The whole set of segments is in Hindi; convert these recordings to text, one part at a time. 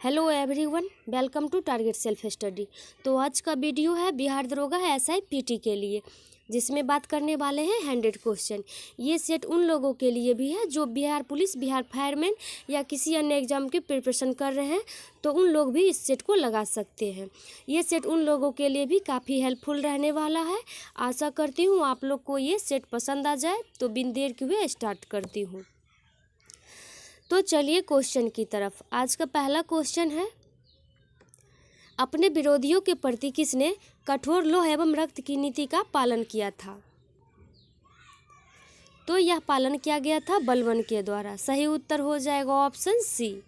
Hello everyone, welcome to Target Self Study. तो आज का वीडियो है बिहार दरोगा एसआई पीटी के लिए, जिसमें बात करने वाले हैं 100 क्वेश्चन। ये सेट उन लोगों के लिए भी है जो बिहार पुलिस, बिहार फायरमैन या किसी अन्य एग्जाम की प्रिपरेशन कर रहे हैं, तो उन लोग भी इस सेट को लगा सकते हैं। ये सेट उन लोगों के लिए भी काफ़ी हेल्पफुल रहने वाला है। आशा करती हूँ आप लोग को ये सेट पसंद आ जाए। तो बिन देर किए स्टार्ट करती हूँ। तो चलिए क्वेश्चन की तरफ। आज का पहला क्वेश्चन है, अपने विरोधियों के प्रति किसने कठोर लौह एवं रक्त की नीति का पालन किया था? तो यह पालन किया गया था बलबन के द्वारा। सही उत्तर हो जाएगा option C.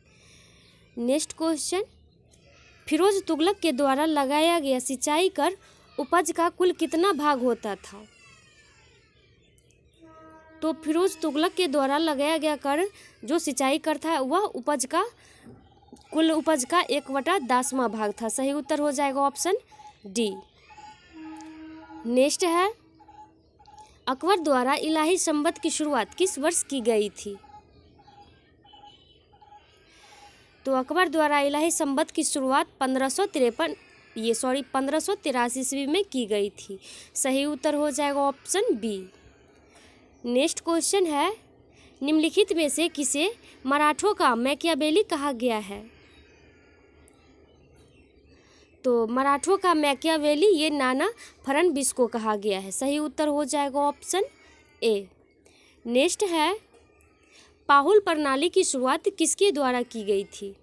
Next question, Firoz Tughlaq के द्वारा लगाया गया सिंचाई कर उपज का कुल कितना भाग होता था? तो फिरोज तुगलक के द्वारा लगाया गया कर जो सिंचाई कर था वह कुल उपज का 1/10वां भाग था। सही उत्तर हो जाएगा ऑप्शन डी। नेक्स्ट है, अकबर द्वारा इलाही संबत की शुरुआत किस वर्ष की गई थी? तो अकबर द्वारा इलाही संबत की शुरुआत 1583 ईस्वी में की गई थी। सही उत्तर हो जाएगा ऑप्शन बी। नेक्स्ट क्वेश्चन है, निम्नलिखित में से किसे मराठों का मैकियावेली कहा गया है? तो मराठों का मैकियावेली ये नाना फडणवीस को कहा गया है। सही उत्तर हो जाएगा ऑप्शन ए। नेक्स्ट है, पाहुल प्रणाली की शुरुआत किसके द्वारा की गई थी?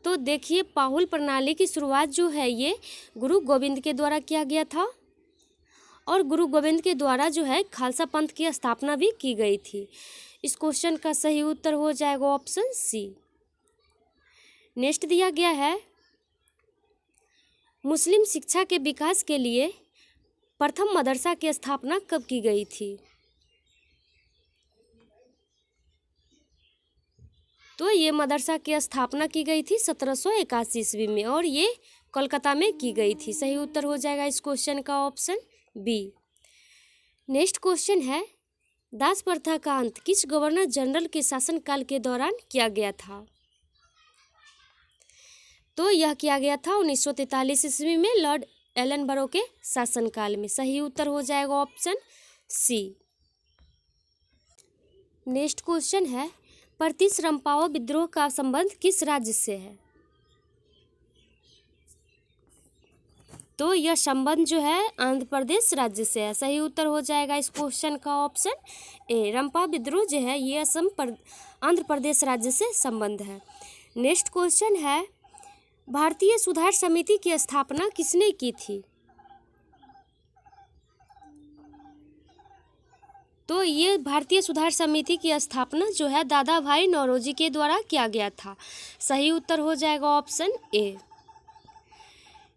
तो देखिए, पाहुल प्रणाली की शुरुआत जो है ये गुरु गोविंद के द्वारा किया गया था, और गुरु गोविंद के द्वारा जो है खालसा पंथ की स्थापना भी की गई थी। इस क्वेश्चन का सही उत्तर हो जाएगा ऑप्शन सी। नेक्स्ट दिया गया है, मुस्लिम शिक्षा के विकास के लिए प्रथम मदरसा की स्थापना कब की गई थी? तो ये मदरसा की स्थापना की गई थी 1781 ईस्वी में, और ये कोलकाता में की गई थी। सही उत्तर हो जाएगा इस क्वेश्चन का ऑप्शन बी। नेक्स्ट क्वेश्चन है, दास प्रथा का अंत किस गवर्नर जनरल के शासनकाल के दौरान किया गया था? तो यह किया गया था 1943 ईस्वी में लॉर्ड एलनबरो के शासनकाल में। सही उत्तर हो जाएगा ऑप्शन सी। नेक्स्ट क्वेश्चन है, प्रतिश्रमपाव विद्रोह का संबंध किस राज्य से है? तो यह संबंध जो है आंध्र प्रदेश राज्य से है। सही उत्तर हो जाएगा इस क्वेश्चन का ऑप्शन ए। रंपा विद्रोह जो है ये आंध्र प्रदेश राज्य से संबंध है। नेक्स्ट क्वेश्चन है, भारतीय सुधार समिति की स्थापना किसने की थी? तो ये भारतीय सुधार समिति की स्थापना जो है दादा भाई नौरोजी के द्वारा किया गया था। सही उत्तर हो जाएगा ऑप्शन ए।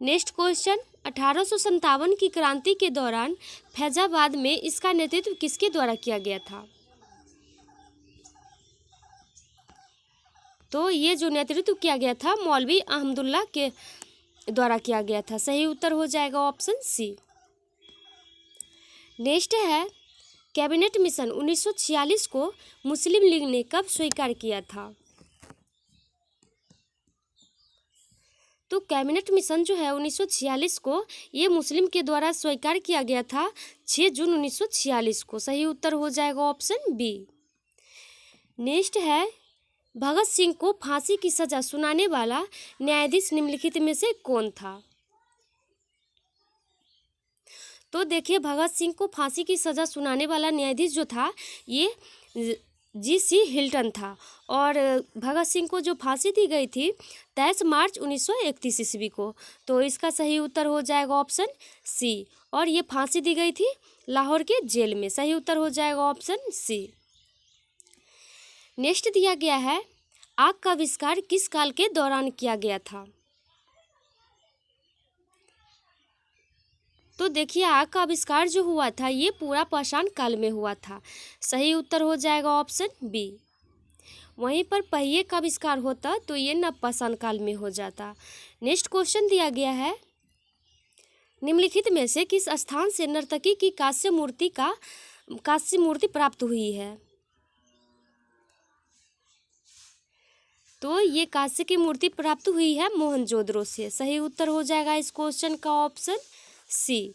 नेक्स्ट क्वेश्चन, 1857 की क्रांति के दौरान फैजाबाद में इसका नेतृत्व किसके द्वारा किया गया था? तो ये जो नेतृत्व किया गया था मौलवी अहमदुल्ला के द्वारा किया गया था। सही उत्तर हो जाएगा ऑप्शन सी। नेक्स्ट है, कैबिनेट मिशन 1946 को मुस्लिम लीग ने कब स्वीकार किया था? तो कैबिनेट मिशन जो है 1946 को ये मुस्लिम के द्वारा स्वीकार किया गया था 6 जून 1946 को। सही उत्तर हो जाएगा ऑप्शन बी। नेक्स्ट है, भगत सिंह को फांसी की सजा सुनाने वाला न्यायाधीश निम्नलिखित में से कौन था? तो देखिए, भगत सिंह को फांसी की सजा सुनाने वाला न्यायाधीश जो था ये जी.सी. हिल्टन था, और भगत सिंह को जो फांसी दी गई थी 23 मार्च 1931 ईस्वी को। तो इसका सही उत्तर हो जाएगा ऑप्शन सी, और ये फांसी दी गई थी लाहौर के जेल में। सही उत्तर हो जाएगा ऑप्शन सी। नेक्स्ट दिया गया है, आग का आविष्कार किस काल के दौरान किया गया था? तो देखिए, आग का आविष्कार जो हुआ था ये पूरा पाषाण काल में हुआ था। सही उत्तर हो जाएगा ऑप्शन बी। वहीं पर पहिए का आविष्कार होता तो ये नवपाषाण काल में हो जाता। नेक्स्ट क्वेश्चन दिया गया है, निम्नलिखित में से किस स्थान से नर्तकी की कांस्य मूर्ति प्राप्त हुई है? तो ये कांस्य की मूर्ति प्राप्त हुई है मोहनजोदड़ो से। सही उत्तर हो जाएगा इस क्वेश्चन का ऑप्शन सी।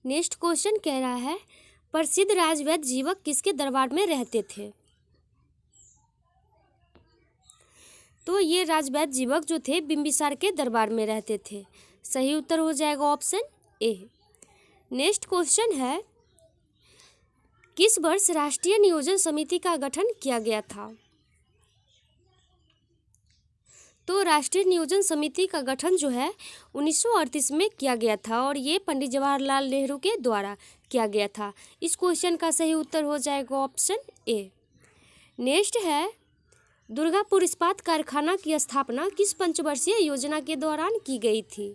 नेक्स्ट क्वेश्चन कह रहा है प्रसिद्ध राजवैद्य जीवक किसके दरबार में रहते थे। तो ये राजवैद्य जीवक जो थे बिंबिसार के दरबार में रहते थे। सही उत्तर हो जाएगा ऑप्शन ए। नेक्स्ट क्वेश्चन है किस वर्ष राष्ट्रीय नियोजन समिति का गठन किया गया था। तो राष्ट्रीय नियोजन समिति का गठन जो है 1938 में किया गया था और ये पंडित जवाहरलाल नेहरू के द्वारा किया गया था। इस क्वेश्चन का सही उत्तर हो जाएगा ऑप्शन ए। नेक्स्ट है दुर्गापुर इस्पात कारखाना की स्थापना किस पंचवर्षीय योजना के दौरान की गई थी।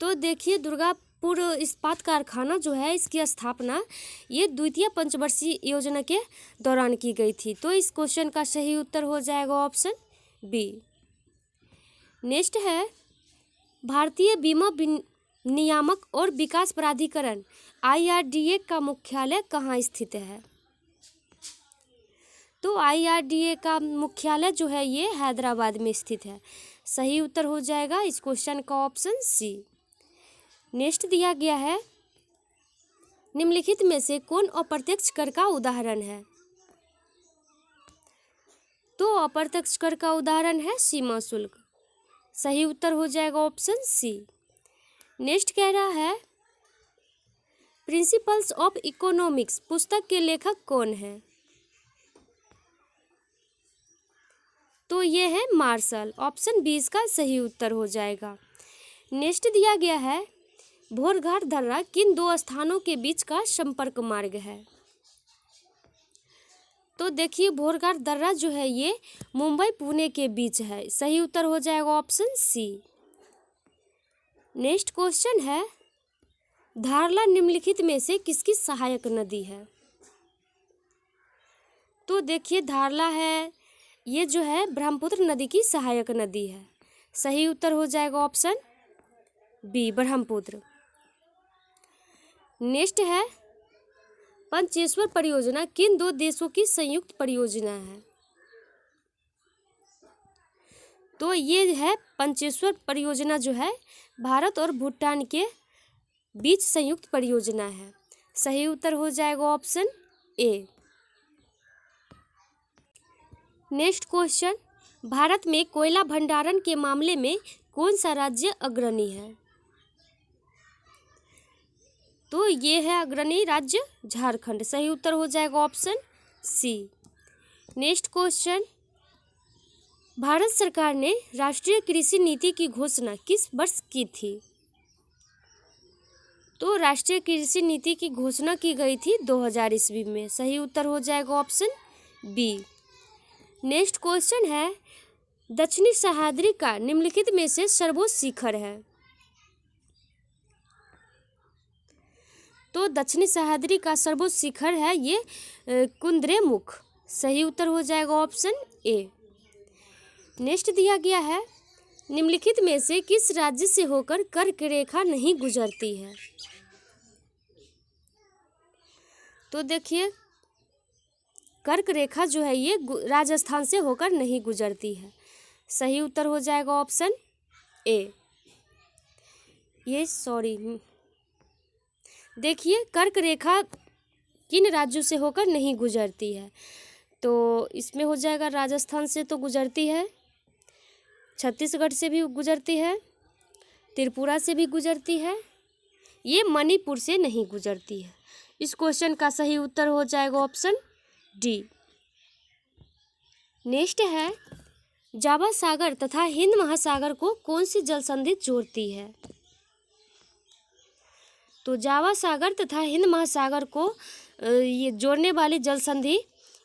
तो देखिए दुर्गापुर इस्पात कारखाना जो है इसकी स्थापना ये द्वितीय पंचवर्षीय योजना के दौरान की गई थी। तो इस क्वेश्चन का सही उत्तर हो जाएगा ऑप्शन बी। नेक्स्ट है भारतीय बीमा नियामक और विकास प्राधिकरण IRDA का मुख्यालय कहाँ स्थित है। तो IRDA का मुख्यालय जो है ये हैदराबाद में स्थित है। सही उत्तर हो जाएगा इस क्वेश्चन का ऑप्शन सी। नेक्स्ट दिया गया है निम्नलिखित में से कौन अप्रत्यक्ष कर का उदाहरण है। तो अप्रत्यक्ष कर का उदाहरण है सीमा शुल्क। सही उत्तर हो जाएगा ऑप्शन सी। नेक्स्ट कह रहा है प्रिंसिपल्स ऑफ इकोनॉमिक्स पुस्तक के लेखक कौन है। तो ये है मार्शल। ऑप्शन बी इसका सही उत्तर हो जाएगा। नेक्स्ट दिया गया है भोरघाट दर्रा किन दो स्थानों के बीच का संपर्क मार्ग है। तो देखिए भोरघाट दर्रा जो है ये मुंबई पुणे के बीच है। सही उत्तर हो जाएगा ऑप्शन सी। नेक्स्ट क्वेश्चन है धारला निम्नलिखित में से किसकी सहायक नदी है। तो देखिए धारला है ये जो है ब्रह्मपुत्र नदी की सहायक नदी है। सही उत्तर हो जाएगा ऑप्शन बी ब्रह्मपुत्र। नेक्स्ट है पंचेश्वर परियोजना किन दो देशों की संयुक्त परियोजना है। तो ये है पंचेश्वर परियोजना जो है भारत और भूटान के बीच संयुक्त परियोजना है। सही उत्तर हो जाएगा ऑप्शन ए। नेक्स्ट क्वेश्चन भारत में कोयला भंडारण के मामले में कौन सा राज्य अग्रणी है। तो ये है अग्रणी राज्य झारखंड। सही उत्तर हो जाएगा option C. Next question Bharat सरकार ने राष्ट्रीय कृषि नीति की घोषणा किस वर्ष की थी। तो राष्ट्रीय कृषि नीति की घोषणा की गई थी 2000 ईस्वी में। सही उत्तर हो जाएगा ऑप्शन बी। नेक्स्ट क्वेश्चन है दक्षिणी सह्याद्री का निम्नलिखित में से सर्वोच्च शिखर है। तो दक्षिणी सह्याद्री का सर्वोच्च शिखर है ये कुद्रेमुख। सही उत्तर हो जाएगा ऑप्शन ए। नेक्स्ट दिया गया है निम्नलिखित में से किस राज्य से होकर कर्क रेखा नहीं गुजरती है। तो देखिए कर्क रेखा जो है ये राजस्थान से होकर नहीं गुजरती है। सही उत्तर हो जाएगा ऑप्शन ए। देखिए कर्क रेखा किन राज्यों से होकर नहीं गुजरती है। तो इसमें हो जाएगा राजस्थान से तो गुजरती है, छत्तीसगढ़ से भी गुजरती है, त्रिपुरा से भी गुजरती है, ये मणिपुर से नहीं गुजरती है। इस क्वेश्चन का सही उत्तर हो जाएगा ऑप्शन डी। नेक्स्ट है जावा सागर तथा हिंद महासागर को कौन सी जल संधि जोड़ती है। तो जावा सागर तथा हिंद महासागर को ये जोड़ने वाली जल संधि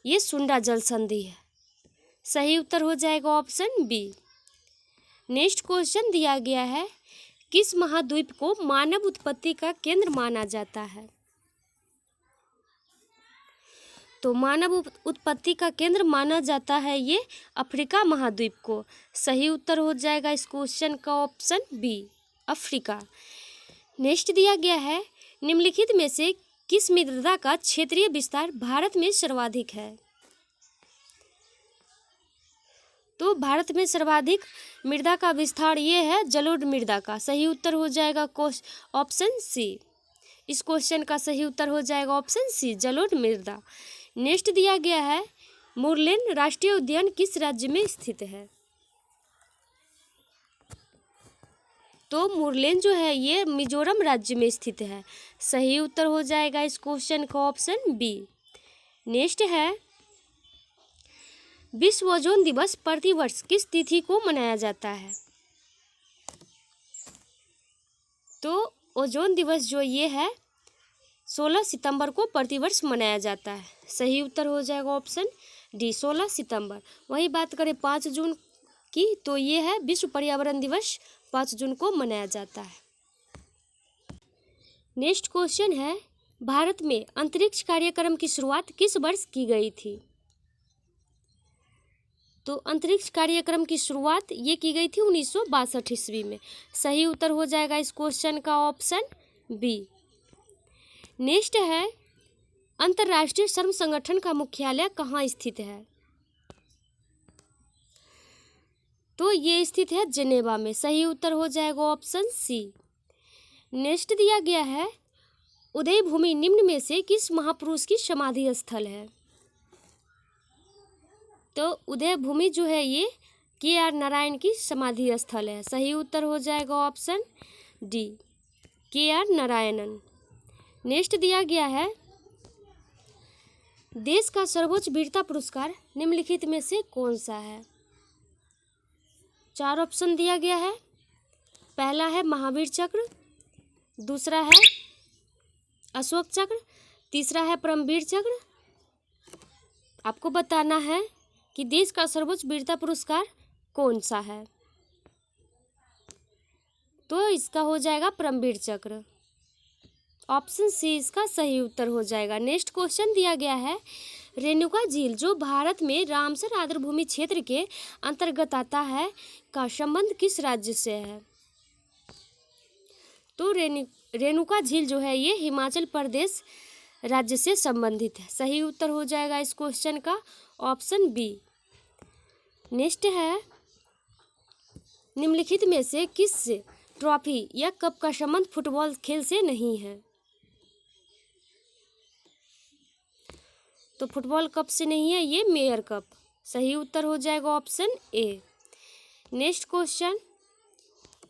ये सुंडा जल संधि है। सही उत्तर हो जाएगा ऑप्शन बी। नेक्स्ट क्वेश्चन दिया गया है किस महाद्वीप को मानव उत्पत्ति का केंद्र माना जाता है। तो मानव उत्पत्ति का केंद्र माना जाता है ये अफ्रीका महाद्वीप को। सही उत्तर हो जाएगा इस क्वेश्चन का ऑप्शन बी अफ्रीका। नेक्स्ट दिया गया है निम्नलिखित में से किस मृदा का क्षेत्रीय विस्तार भारत में सर्वाधिक है? तो भारत में सर्वाधिक मृदा का विस्तार ये है जलोढ़ मृदा का। सही उत्तर हो जाएगा ऑप्शन सी। इस क्वेश्चन का सही उत्तर हो जाएगा ऑप्शन सी, जलोढ़ मृदा। नेक्स्ट दिया गया है, मुरलेन राष्ट्रीय उद्यान किस राज्य में स्थित है? तो मुरलेन जो है ये मिजोरम राज्य में स्थित है। सही उत्तर हो जाएगा इस क्वेश्चन का ऑप्शन बी। नेक्स्ट है, विश्व ओजोन दिवस प्रतिवर्ष किस तिथि को मनाया जाता है? तो ओजोन दिवस जो ये है 16 सितंबर को प्रतिवर्ष मनाया जाता है। सही उत्तर हो जाएगा ऑप्शन डी, 16 सितंबर। वही बात करें 5 जून की, तो ये है विश्व पर्यावरण दिवस 5 जून को मनाया जाता है। नेक्स्ट क्वेश्चन है, भारत में अंतरिक्ष कार्यक्रम की शुरुआत किस वर्ष की गई थी? तो अंतरिक्ष कार्यक्रम की शुरुआत ये की गई थी 1962 ईस्वी में। सही उत्तर हो जाएगा इस क्वेश्चन का ऑप्शन बी। नेक्स्ट है, अंतर्राष्ट्रीय श्रम संगठन का मुख्यालय कहाँ स्थित है? तो ये स्थित है जिनेवा में। सही उत्तर हो जाएगा ऑप्शन सी। नेक्स्ट दिया गया है, उदय भूमि निम्न में से किस महापुरुष की समाधि स्थल है? तो उदय भूमि जो है ये KR नारायण की समाधि स्थल है। सही उत्तर हो जाएगा option D, KR Narayanan. Next दिया गया है, देश का सर्वोच्च वीरता पुरस्कार निम्नलिखित में से कौन सा है? 4 ऑप्शन दिया गया है। पहला है महावीर चक्र, दूसरा है अशोक चक्र, तीसरा है परमवीर चक्र। आपको बताना है कि देश का सर्वोच्च वीरता पुरस्कार कौन सा है। तो इसका हो जाएगा परमवीर चक्र। ऑप्शन सी इसका सही उत्तर हो जाएगा। नेक्स्ट क्वेश्चन दिया गया है, रेणुका झील जो भारत में रामसर आर्द्रभूमि क्षेत्र के अंतर्गत आता है का संबंध किस राज्य से है? तो रेणुका झील जो है ये हिमाचल प्रदेश राज्य से संबंधित है। सही उत्तर हो जाएगा इस क्वेश्चन का ऑप्शन बी। नेक्स्ट है, निम्नलिखित में से किस ट्रॉफी या कप का संबंध फुटबॉल खेल से नहीं है? तो फुटबॉल कप से नहीं है, ये मेयर कप। सही उत्तर हो जाएगा ऑप्शन ए। नेक्स्ट क्वेश्चन,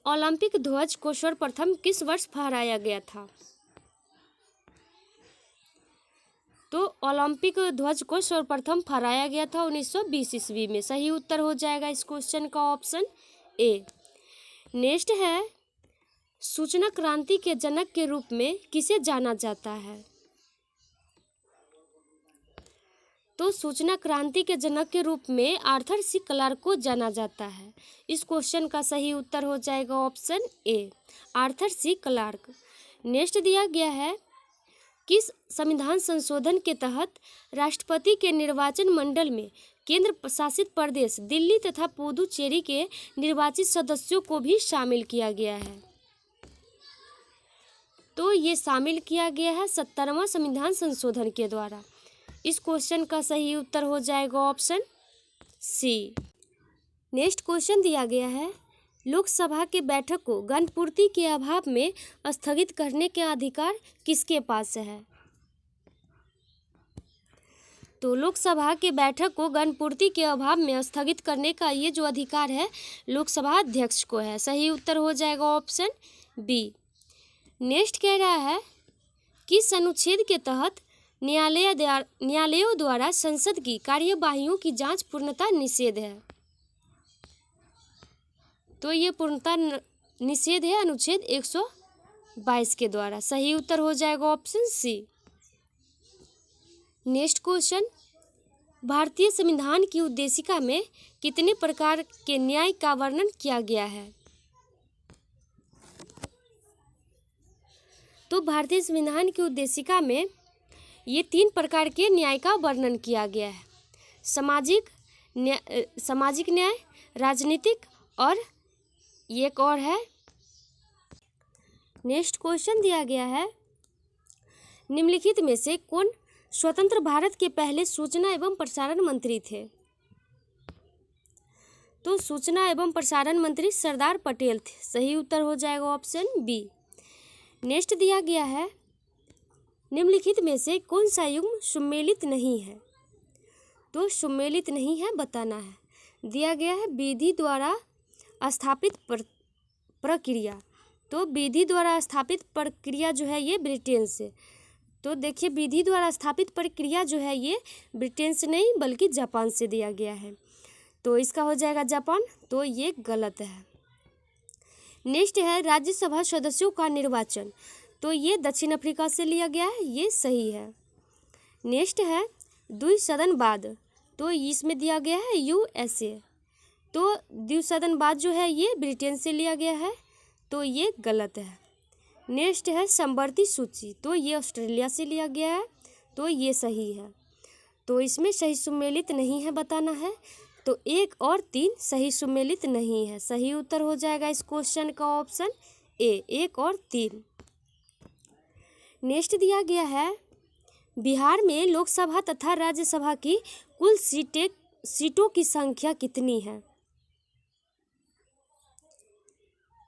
ओलंपिक ध्वज को सर्वप्रथम किस वर्ष फहराया गया था? तो ओलंपिक ध्वज को सर्वप्रथम फहराया गया था 1920 ईस्वी में। सही उत्तर हो जाएगा इस क्वेश्चन का ऑप्शन ए। नेक्स्ट है, सूचना क्रांति के जनक के रूप में किसे जाना जाता है? तो सूचना क्रांति के जनक के रूप में आर्थर सी क्लार्क को जाना जाता है। इस क्वेश्चन का सही उत्तर हो जाएगा option A, Arthur C Clarke. Next दिया गया है, किस संविधान संशोधन के तहत राष्ट्रपति के निर्वाचन मंडल में केंद्र शासित प्रदेश दिल्ली तथा पुदुचेरी के निर्वाचित सदस्यों को भी शामिल किया गया है? तो ये शामिल किया गया है 70वां संविधान संशोधन के द्वारा। इस क्वेश्चन का सही उत्तर हो जाएगा ऑप्शन सी। नेक्स्ट क्वेश्चन दिया गया है, लोकसभा के बैठक को गणपूर्ति के अभाव में स्थगित करने के अधिकार किसके पास है? तो लोकसभा के बैठक को गणपूर्ति के अभाव में स्थगित करने का ये जो अधिकार है लोकसभा अध्यक्ष को है। सही उत्तर हो जाएगा ऑप्शन बी। नेक्स्ट कह रहा है, किस अनुच्छेद के तहत न्यायालयों द्वारा संसद की कार्यवाहियों की जांच पूर्णतः निषेध है? तो ये पूर्णतः निषेध है अनुच्छेद 122 के द्वारा। सही उत्तर हो जाएगा ऑप्शन सी। नेक्स्ट क्वेश्चन, भारतीय संविधान की उद्देशिका में कितने प्रकार के न्याय का वर्णन किया गया है? तो भारतीय संविधान की उद्देशिका में ये 3 प्रकार के न्याय का वर्णन किया गया है, सामाजिक न्याय, राजनीतिक और एक और है। नेक्स्ट क्वेश्चन दिया गया है, निम्नलिखित में से कौन स्वतंत्र भारत के पहले सूचना एवं प्रसारण मंत्री थे? तो सूचना एवं प्रसारण मंत्री सरदार पटेल थे। सही उत्तर हो जाएगा ऑप्शन बी। नेक्स्ट दिया गया है, निम्नलिखित में से कौन सा युग्म सुमेलित नहीं है? तो सुमेलित नहीं है बताना है। दिया गया है विधि द्वारा स्थापित प्रक्रिया। तो विधि द्वारा स्थापित प्रक्रिया जो है ये ब्रिटेन से। तो देखिए विधि द्वारा स्थापित प्रक्रिया जो है ये ब्रिटेन से नहीं बल्कि जापान से दिया गया है। तो इसका हो जाएगा जापान। तो ये गलत है। नेक्स्ट है राज्यसभा सदस्यों का निर्वाचन। तो ये दक्षिण अफ्रीका से लिया गया है, ये सही है। नेक्स्ट है द्विसदनवाद। तो इसमें दिया गया है USA। तो द्विसदनवाद जो है ये ब्रिटेन से लिया गया है। तो ये गलत है। नेक्स्ट है समवर्ती सूची। तो ये ऑस्ट्रेलिया से लिया गया है। तो ये सही है। तो इसमें सही सुमेलित नहीं है बताना है। तो 1 और 3 सही सुमेलित नहीं है। सही उत्तर हो जाएगा इस क्वेश्चन का ऑप्शन ए, 1 और 3। नेक्स्ट दिया गया है बिहार में लोकसभा तथा राज्यसभा की कुल सीटों की संख्या कितनी है?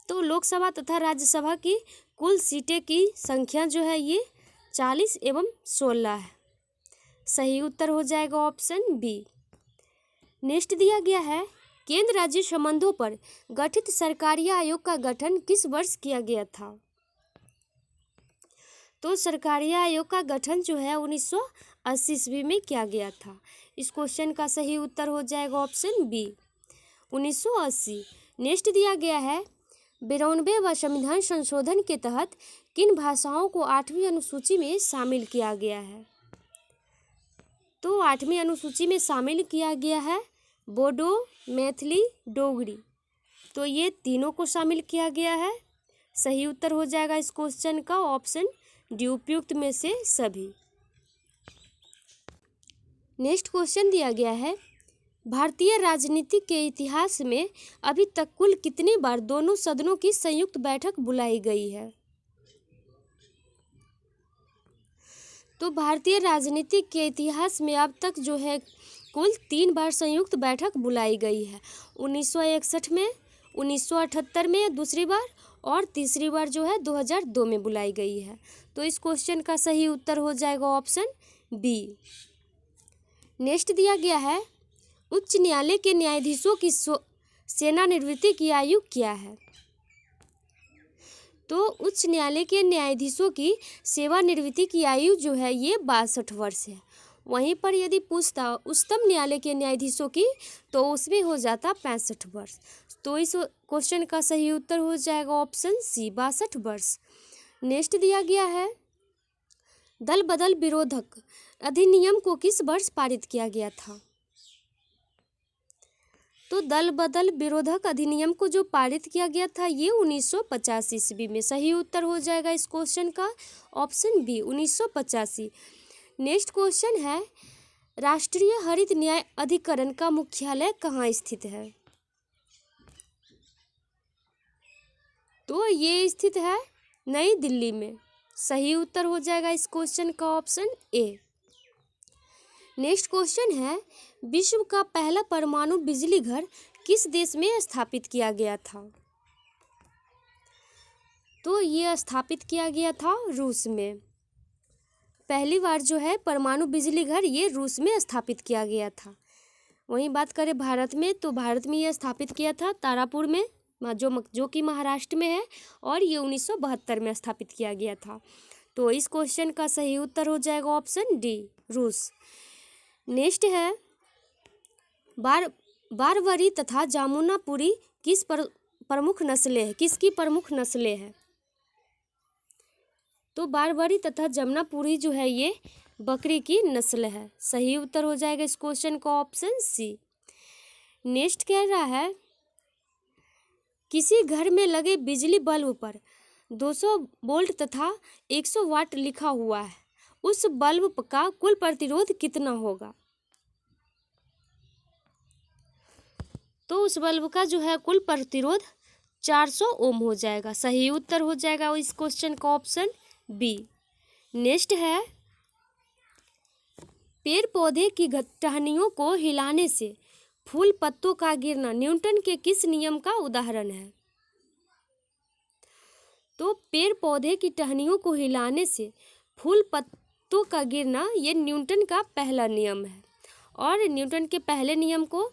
तो लोकसभा तथा राज्यसभा की कुल सीटें की संख्या जो है ये 40 एवं 16 है। सही उत्तर हो जाएगा ऑप्शन बी। नेक्स्ट दिया गया है केंद्र राज्य संबंधों पर गठित सरकारी आयोग का गठन किस वर्ष किया गया था? तो सरकारी आयोग का गठन जो है 1980 ईस्वी में किया गया था। इस क्वेश्चन का सही उत्तर हो जाएगा ऑप्शन बी, 1980। नेक्स्ट दिया गया है 92वें संविधान संशोधन के तहत किन भाषाओं को 8वीं अनुसूची में शामिल किया गया है? तो 8वीं अनुसूची में शामिल किया गया है बोडो, मैथिली, डोगरी। तो ये तीनों को शामिल किया गया है। सही उत्तर हो जाएगा इस क्वेश्चन का ऑप्शन डी, उपयुक्त में से सभी। नेक्स्ट क्वेश्चन दिया गया है भारतीय राजनीति के इतिहास में अभी तक कुल कितनी बार दोनों सदनों की संयुक्त बैठक बुलाई गई है? तो भारतीय राजनीति के इतिहास में अब तक जो है कुल 3 बार संयुक्त बैठक बुलाई गई है। 1961 में, 1978 में दूसरी बार, और तीसरी बार जो है 2002 में बुलाई गई है। तो इस क्वेश्चन का सही उत्तर हो जाएगा ऑप्शन बी। नेक्स्ट दिया गया है उच्च न्यायालय के न्यायाधीशों की सेवानिवृत्ति की आयु क्या है? तो उच्च न्यायालय के न्यायाधीशों की सेवानिवृत्ति की आयु जो है ये 62 वर्ष है। वहीं पर यदि पूछता उच्चतम न्यायालय के न्यायाधीशों की तो उसमें हो जाता 65 वर्ष। तो इस क्वेश्चन का सही उत्तर हो जाएगा ऑप्शन सी, 62 वर्ष। नेक्स्ट दिया गया है दल बदल विरोधक अधिनियम को किस वर्ष पारित किया गया था? तो दल बदल विरोधक अधिनियम को जो पारित किया गया था ये 1985 ईस्वी में। सही उत्तर हो जाएगा इस क्वेश्चन का ऑप्शन बी, 1985। नेक्स्ट क्वेश्चन है राष्ट्रीय हरित न्याय अधिकरण का मुख्यालय कहाँ स्थित है? तो ये स्थित है नई दिल्ली में। सही उत्तर हो जाएगा इस क्वेश्चन का ऑप्शन ए। नेक्स्ट क्वेश्चन है विश्व का पहला परमाणु बिजली घर किस देश में स्थापित किया गया था? तो ये स्थापित किया गया था रूस में। पहली बार जो है परमाणु बिजली घर ये रूस में स्थापित किया गया था। वहीं बात करें भारत में तो भारत में ये स्थापित किया था तारापुर में, जो कि महाराष्ट्र में है, और ये 1972 में स्थापित किया गया था। तो इस क्वेश्चन का सही उत्तर हो जाएगा ऑप्शन डी, रूस। नेक्स्ट है बारबरी तथा जामुनापुरी प्रमुख नस्लें हैं? किसकी प्रमुख नस्लें हैं? तो बारबरी तथा जमुनापुरी जो है ये बकरी की नस्ल है। सही उत्तर हो जाएगा इस क्वेश्चन का ऑप्शन सी। नेक्स्ट कह रहा है किसी घर में लगे बिजली बल्ब पर 200 वोल्ट तथा 100 वाट लिखा हुआ है, उस बल्ब का कुल प्रतिरोध कितना होगा? तो उस बल्ब का जो है कुल प्रतिरोध 400 ओम हो जाएगा। सही उत्तर हो जाएगा इस क्वेश्चन का ऑप्शन बी। नेक्स्ट है, पेड़ पौधे की टहनियों को हिलाने से फूल पत्तों का गिरना न्यूटन के किस नियम का उदाहरण है? तो पेड़ पौधे की टहनियों को हिलाने से फूल पत्तों का गिरना ये न्यूटन का पहला नियम है। और न्यूटन के पहले नियम को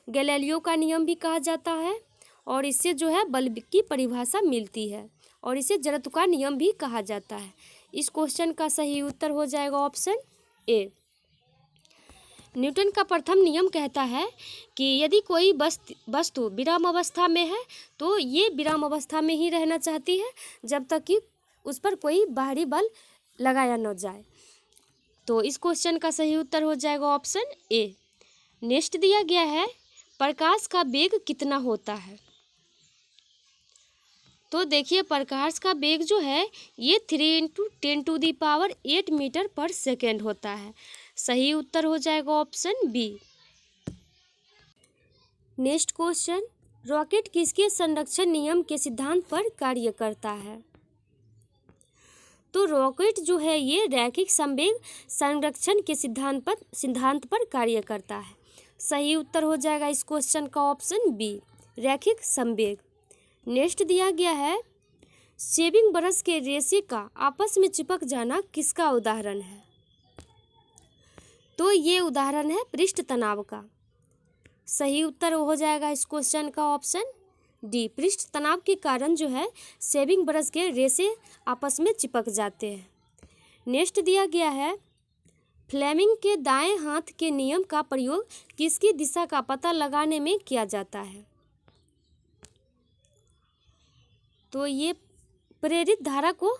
गैलीलियो का नियम भी कहा जाता है, और इससे जो है बल की परिभाषा मिलती है, और इसे जड़त्व का नियम भी कहा जाता है। इस क्वेश्चन का सही उत्तर हो जाएगा ऑप्शन ए। न्यूटन का प्रथम नियम कहता है कि यदि कोई वस्तु विराम अवस्था में है तो ये विराम अवस्था में ही रहना चाहती है जब तक कि उस पर कोई बाहरी बल लगाया न जाए। तो इस क्वेश्चन का सही उत्तर हो जाएगा ऑप्शन ए। नेक्स्ट दिया गया है, प्रकाश का वेग कितना होता है? तो देखिए, प्रकाश का वेग जो है ये 3 × 10⁸ मीटर पर सेकेंड होता है। सही उत्तर हो जाएगा option B. Next question, rocket किसके संरक्षण नियम के सिद्धांत पर कार्य करता है? तो रॉकेट जो है ये रैखिक संवेग संरक्षण के सिद्धांत पर कार्य करता है। सही उत्तर हो जाएगा इस क्वेश्चन का ऑप्शन बी, रैखिक संवेग। नेक्स्ट दिया गया है, शेविंग ब्रश के रेशे का आपस में चिपक जाना किसका उदाहरण है? तो ये उदाहरण है पृष्ठ तनाव का। सही उत्तर हो जाएगा इस क्वेश्चन का ऑप्शन डी, पृष्ठ तनाव के कारण जो है शेविंग ब्रश के रेशे आपस में चिपक जाते हैं। नेक्स्ट दिया गया है, फ्लेमिंग के दाएं हाथ के नियम का प्रयोग किसकी दिशा का पता लगाने में किया जाता है? तो ये प्रेरित धारा को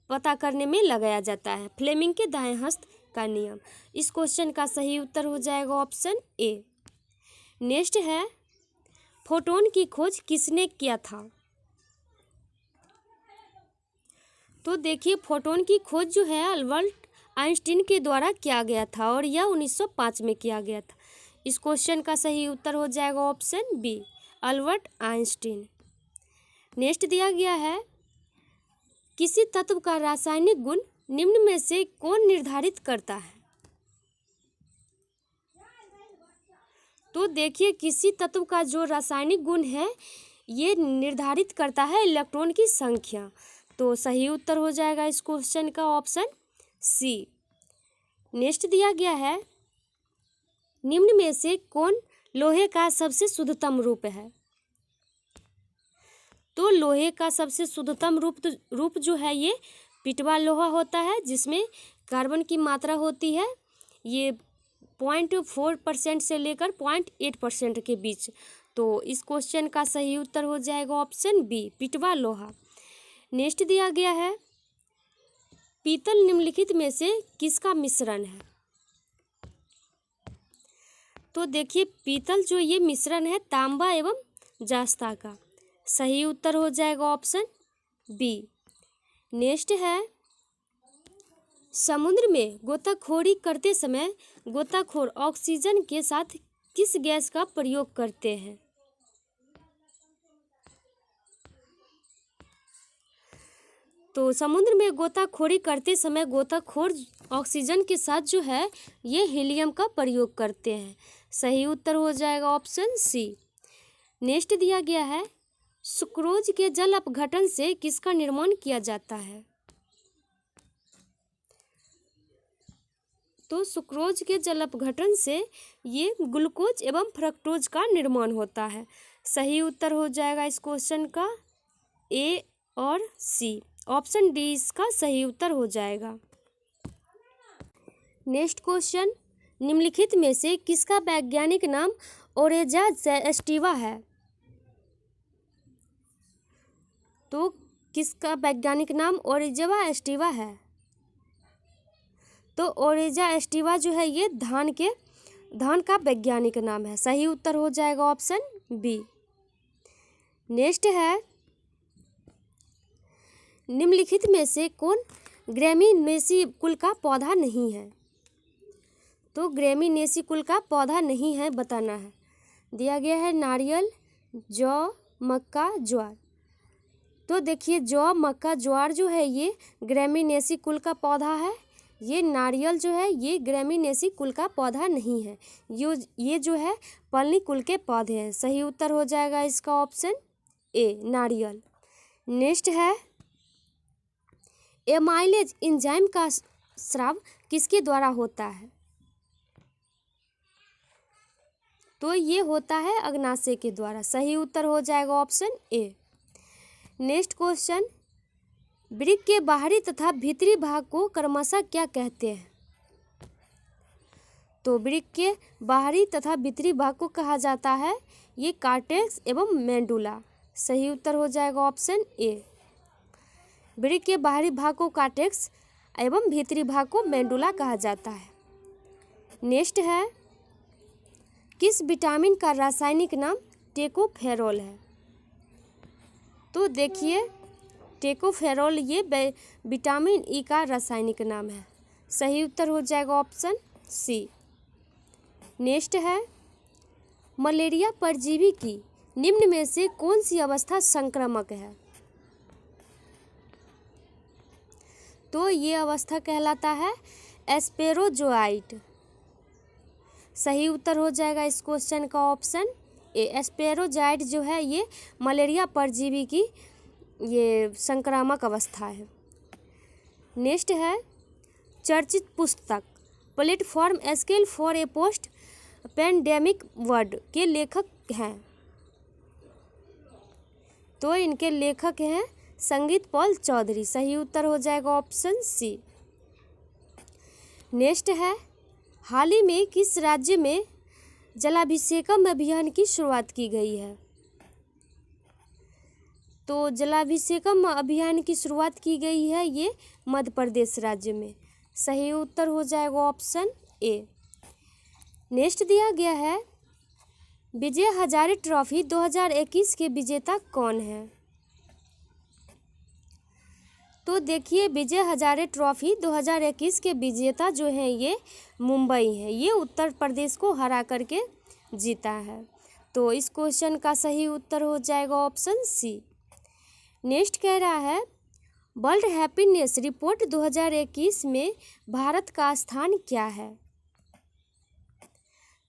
पता करने में लगाया जाता है, फ्लेमिंग के दाएं हस्त का नियम। इस क्वेश्चन का सही उत्तर हो जाएगा ऑप्शन ए। नेक्स्ट है, फोटोन की खोज किसने किया था? तो देखिए, फोटोन की खोज जो है अल्बर्ट आइंस्टीन के द्वारा किया गया था और यह 1905 में किया गया था। इस क्वेश्चन का सही उत्तर हो जाएगा option B, Albert Einstein. Next दिया गया है, किसी तत्व का रासायनिक गुण निम्न में से कौन निर्धारित करता है? तो देखिए, किसी तत्व का जो रासायनिक गुण है ये निर्धारित करता है इलेक्ट्रॉन की संख्या। तो सही उत्तर हो जाएगा इस क्वेश्चन का ऑप्शन सी। नेक्स्ट दिया गया है, निम्न में से कौन लोहे का सबसे शुद्धतम रूप है? तो लोहे का सबसे शुद्धतम रूप जो है ये पिटवा लोहा होता है, जिसमें कार्बन की मात्रा होती है ये 0.4% से लेकर 0.8% के बीच। तो इस क्वेश्चन का सही उत्तर हो जाएगा ऑप्शन बी, पिटवा लोहा। नेक्स्ट दिया गया है, पीतल निम्नलिखित में से किसका मिश्रण है? तो देखिए, पीतल जो ये मिश्रण है तांबा एवं जास्ता का। सही उत्तर हो जाएगा ऑप्शन बी। नेक्स्ट है, समुद्र में गोताखोरी करते समय गोताखोर ऑक्सीजन के साथ किस गैस का प्रयोग करते हैं? तो समुद्र में गोताखोरी करते समय गोताखोर ऑक्सीजन के साथ जो है ये हीलियम का प्रयोग करते हैं। सही उत्तर हो जाएगा ऑप्शन सी। नेक्स्ट दिया गया है, सुक्रोज के जल अपघटन से किसका निर्माण किया जाता है? तो सुक्रोज के जल अपघटन से ये ग्लूकोज एवं फ्रक्टोज का निर्माण होता है। सही उत्तर हो जाएगा इस क्वेश्चन का ए और सी, ऑप्शन डी इसका सही उत्तर हो जाएगा। नेक्स्ट क्वेश्चन, निम्नलिखित में से किसका वैज्ञानिक नाम ओरेजा एस्टिवा है? तो किसका वैज्ञानिक नाम ओरेजा एस्टिवा है? तो ओरेजा एस्टिवा जो है ये धान का वैज्ञानिक नाम है। सही उत्तर हो जाएगा ऑप्शन बी। नेक्स्ट है, निम्नलिखित में से कौन ग्रेमिनेसी कुल का पौधा नहीं है? तो ग्रेमिनेसी कुल का पौधा नहीं है बताना है। दिया गया है नारियल, जौ, मक्का, ज्वार। तो देखिए जौ, मक्का, ज्वार जो है ये ग्रैमीनेसी कुल का पौधा है। ये नारियल जो है ये ग्रैमीनेसी कुल का पौधा नहीं है। ये जो है पलनी कुल के पौधे हैं। सही उत्तर हो जाएगा इसका ऑप्शन ए, नारियल। नेक्स्ट है, एमाइलेज एंजाइम का स्राव किसके द्वारा होता है? तो ये होता है अग्नाशय के द्वारा। सही उत्तर हो जाएगा ऑप्शन ए। नेक्स्ट क्वेश्चन, वृक्क के बाहरी तथा भीतरी भाग को क्रमशः क्या कहते हैं? तो वृक्क के बाहरी तथा भीतरी भाग को कहा जाता है ये कार्टेक्स एवं मेडुला। सही उत्तर हो जाएगा ऑप्शन ए। वृक्क के बाहरी भाग को कार्टेक्स एवं भीतरी भाग को मेडुला कहा जाता है। नेक्स्ट है, किस विटामिन का रासायनिक नाम टेकोफेरोल है? तो देखिए टेकोफेरोल ये विटामिन ई का रासायनिक नाम है। सही उत्तर हो जाएगा ऑप्शन सी। नेक्स्ट है, मलेरिया परजीवी की निम्न में से कौन सी अवस्था संक्रामक है? तो ये अवस्था कहलाता है एस्पेरोजोआइट। सही उत्तर हो जाएगा इस क्वेश्चन का ऑप्शन ए। एस्पेरोजोआइट जो है ये मलेरिया परजीवी की ये संक्रामक अवस्था है। नेक्स्ट है, चर्चित पुस्तक platform scale for a post pandemic world के लेखक हैं? तो इनके लेखक हैं संगीत पॉल चौधरी। सही उत्तर हो जाएगा ऑप्शन सी। नेक्स्ट है, हाल ही में किस राज्य में जलाभिषेकम अभियान की शुरुआत की गई है? तो जलाभिषेकम अभियान की शुरुआत की गई है ये मध्य प्रदेश राज्य में। सही उत्तर हो जाएगा ऑप्शन ए। नेक्स्ट दिया गया है, विजय हजारे ट्रॉफी 2021 के विजेता कौन है? तो देखिए विजय हजारे ट्रॉफी 2021 के विजेता जो है ये मुंबई है। ये उत्तर प्रदेश को हरा करके जीता है। तो इस क्वेश्चन का सही उत्तर हो जाएगा ऑप्शन सी। नेक्स्ट कह रहा है, वर्ल्ड हैप्पीनेस रिपोर्ट 2021 में भारत का स्थान क्या है?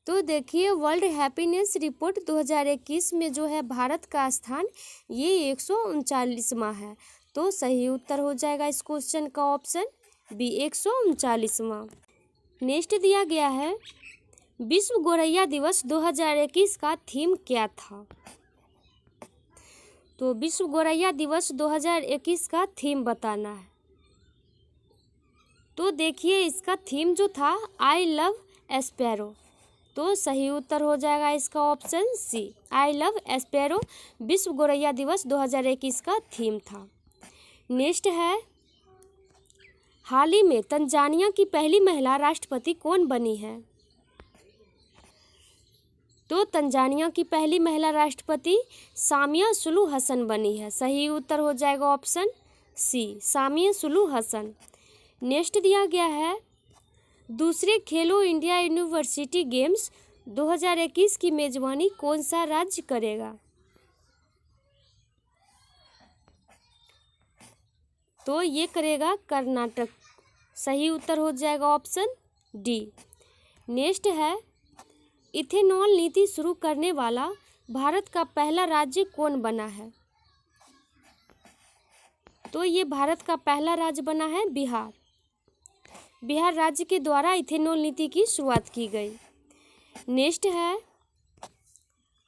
तो देखिए वर्ल्ड हैप्पीनेस रिपोर्ट 2021 में जो है भारत का स्थान ये 139वां है। तो सही उत्तर हो जाएगा इस क्वेश्चन का ऑप्शन बी, 139वां। नेक्स्ट दिया गया है, विश्व गोरैया दिवस 2021 का थीम क्या था? तो विश्व गोरैया दिवस 2021 का थीम बताना है। तो देखिए इसका थीम जो था आई लव एस्पैरो। तो सही उत्तर हो जाएगा इसका ऑप्शन सी, आई लव एस्पैरो विश्व गोरैया दिवस 2021 का थीम था। नेक्स्ट है, हाल ही में तंजानिया की पहली महिला राष्ट्रपति कौन बनी है? तो तंजानिया की पहली महिला राष्ट्रपति सामिया सुलू हसन बनी है। सही उत्तर हो जाएगा ऑप्शन सी, सामिया सुलू हसन। नेक्स्ट दिया गया है, दूसरे खेलो इंडिया यूनिवर्सिटी गेम्स 2021 की मेजबानी कौन सा राज्य करेगा? तो ये करेगा कर्नाटक। सही उत्तर हो जाएगा ऑप्शन डी। नेक्स्ट है, इथेनॉल नीति शुरू करने वाला भारत का पहला राज्य कौन बना है? तो ये भारत का पहला राज्य बना है बिहार। बिहार राज्य के द्वारा इथेनॉल नीति की शुरुआत की गई। नेक्स्ट है,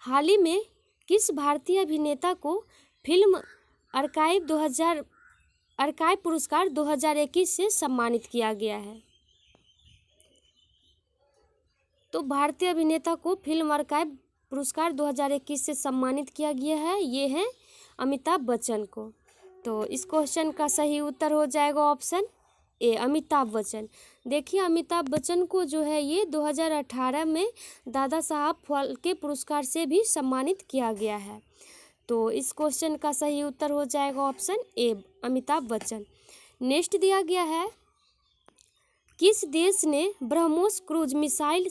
हाल ही में किस भारतीय अभिनेता को फिल्म अर्काइव पुरस्कार 2021 से सम्मानित किया गया है? तो भारतीय अभिनेता को फिल्म अर्काइव पुरस्कार 2021 से सम्मानित किया गया है, ये है अमिताभ बच्चन को। तो इस क्वेश्चन का सही उत्तर हो जाएगा ऑप्शन ए, अमिताभ बच्चन। देखिए अमिताभ बच्चन को जो है ये 2018 में दादा साहब फाल्के पुरस्कार से भी सम्मानित किया गया है। तो इस क्वेश्चन का सही उत्तर हो जाएगा ऑप्शन ए, अमिताभ बच्चन। नेक्स्ट दिया गया है, किस देश ने ब्रह्मोस क्रूज मिसाइल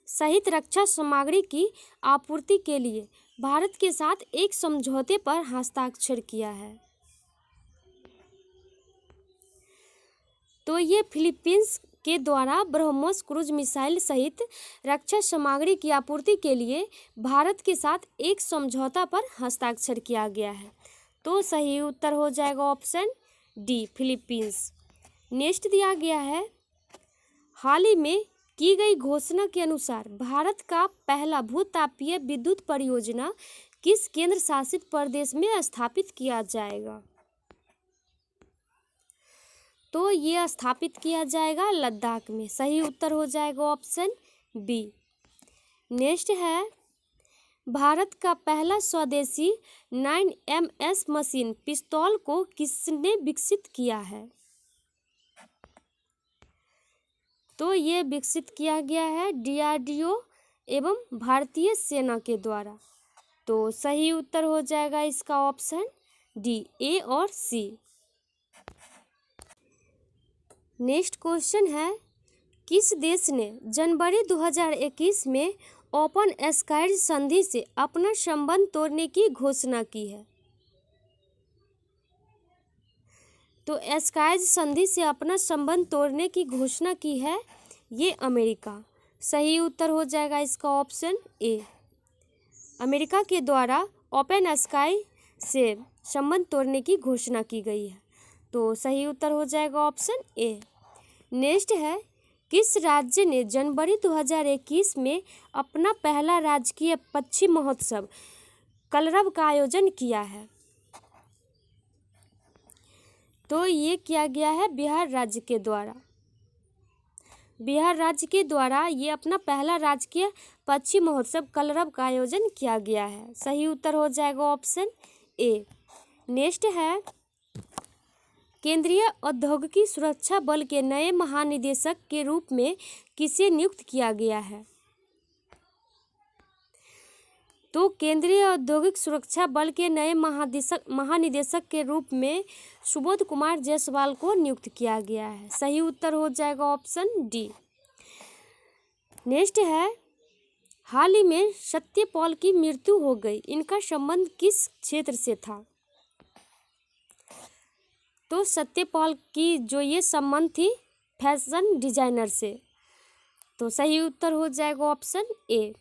सहित रक्षा सामग्री की आपूर्ति के लिए भारत के साथ एक समझौते पर हस्ताक्षर किया है? तो ये फिलीपींस के द्वारा ब्रह्मोस क्रूज मिसाइल सहित रक्षा सामग्री की आपूर्ति के लिए भारत के साथ एक समझौता पर हस्ताक्षर किया गया है। तो सही उत्तर हो जाएगा ऑप्शन डी, फिलीपींस। नेक्स्ट दिया गया है, हाल ही में की गई घोषणा के अनुसार भारत का पहला भूतापीय विद्युत परियोजना किस केंद्र शासित प्रदेश में स्थापित किया जाएगा? तो ये स्थापित किया जाएगा लद्दाख में। सही उत्तर हो जाएगा ऑप्शन बी। नेक्स्ट है, भारत का पहला स्वदेशी 9MS मशीन पिस्तौल को किसने विकसित किया है? तो ये विकसित किया गया है DRDO एवं भारतीय सेना के द्वारा। तो सही उत्तर हो जाएगा इसका ऑप्शन डी, ए और सी। नेक्स्ट क्वेश्चन है, किस देश ने जनवरी 2021 में ओपन स्काईज संधि से अपना संबंध तोड़ने की घोषणा की है? तो स्काईज संधि से अपना संबंध तोड़ने की घोषणा की है ये अमेरिका। सही उत्तर हो जाएगा इसका ऑप्शन ए। अमेरिका के द्वारा ओपन स्काई से संबंध तोड़ने की घोषणा की गई है। तो सही उत्तर हो जाएगा ऑप्शन ए। नेक्स्ट है, किस राज्य ने जनवरी 2021 में अपना पहला राजकीय पक्षी महोत्सव कलरव का आयोजन किया है? तो ये किया गया है बिहार राज्य के द्वारा। बिहार राज्य के द्वारा ये अपना पहला राजकीय पक्षी महोत्सव कलरव का आयोजन किया गया है। सही उत्तर हो जाएगा ऑप्शन ए। नेक्स्ट है, केंद्रीय औद्योगिक सुरक्षा बल के नए महानिदेशक के रूप में किसे नियुक्त किया गया है? तो केंद्रीय औद्योगिक सुरक्षा बल के नए महानिदेशक के रूप में सुबोध कुमार जायसवाल को नियुक्त किया गया है। सही उत्तर हो जाएगा ऑप्शन डी। नेक्स्ट है, हाल ही में सत्यपाल की मृत्यु हो गई, इनका संबंध किस क्षेत्र से था? तो सत्यपाल की जो ये संबंध थी फैशन डिजाइनर से। तो सही उत्तर हो जाएगा ऑप्शन ए।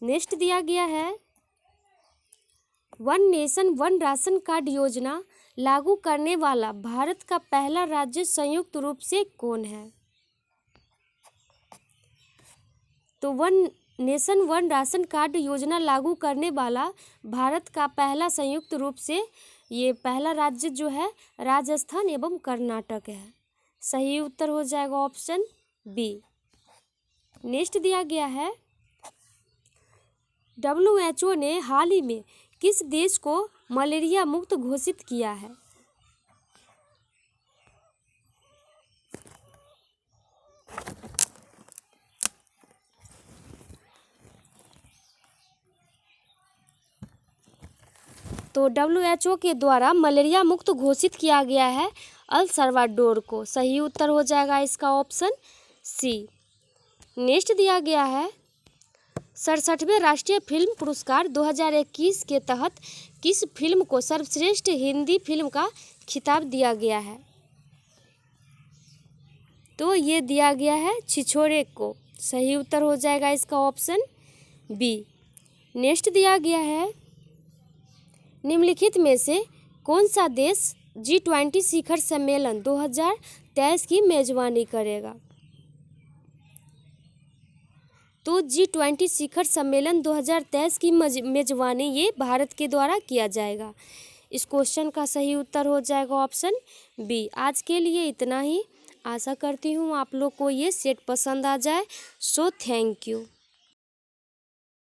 नेक्स्ट दिया गया है, one nation one ration card योजना लागू करने वाला भारत का पहला राज्य संयुक्त रूप से कौन है? तो one nation one ration card योजना लागू करने वाला भारत का पहला संयुक्त रूप से ये पहला राज्य जो है राजस्थान एवं कर्नाटक है। सही उत्तर हो जाएगा ऑप्शन बी। नेक्स्ट दिया गया है, WHO ने हाल ही में किस देश को मलेरिया मुक्त घोषित किया है? तो WHO के द्वारा मलेरिया मुक्त घोषित किया गया है अल सल्वाडोर को। सही उत्तर हो जाएगा इसका ऑप्शन सी। नेक्स्ट दिया गया है, 67वें राष्ट्रीय फिल्म पुरस्कार 2021 के तहत किस फिल्म को सर्वश्रेष्ठ हिंदी फिल्म का खिताब दिया गया है? तो ये दिया गया है छिछोरे को। सही उत्तर हो जाएगा इसका ऑप्शन बी। नेक्स्ट दिया गया है, निम्नलिखित में से कौन सा देश G20 शिखर सम्मेलन 2023 की मेजबानी करेगा? तो G20 शिखर सम्मेलन 2023 की मेजबानी ये भारत के द्वारा किया जाएगा। इस क्वेश्चन का सही उत्तर हो जाएगा ऑप्शन बी। आज के लिए इतना ही। आशा करती हूँ आप लोग को ये सेट पसंद आ जाए। So thank you.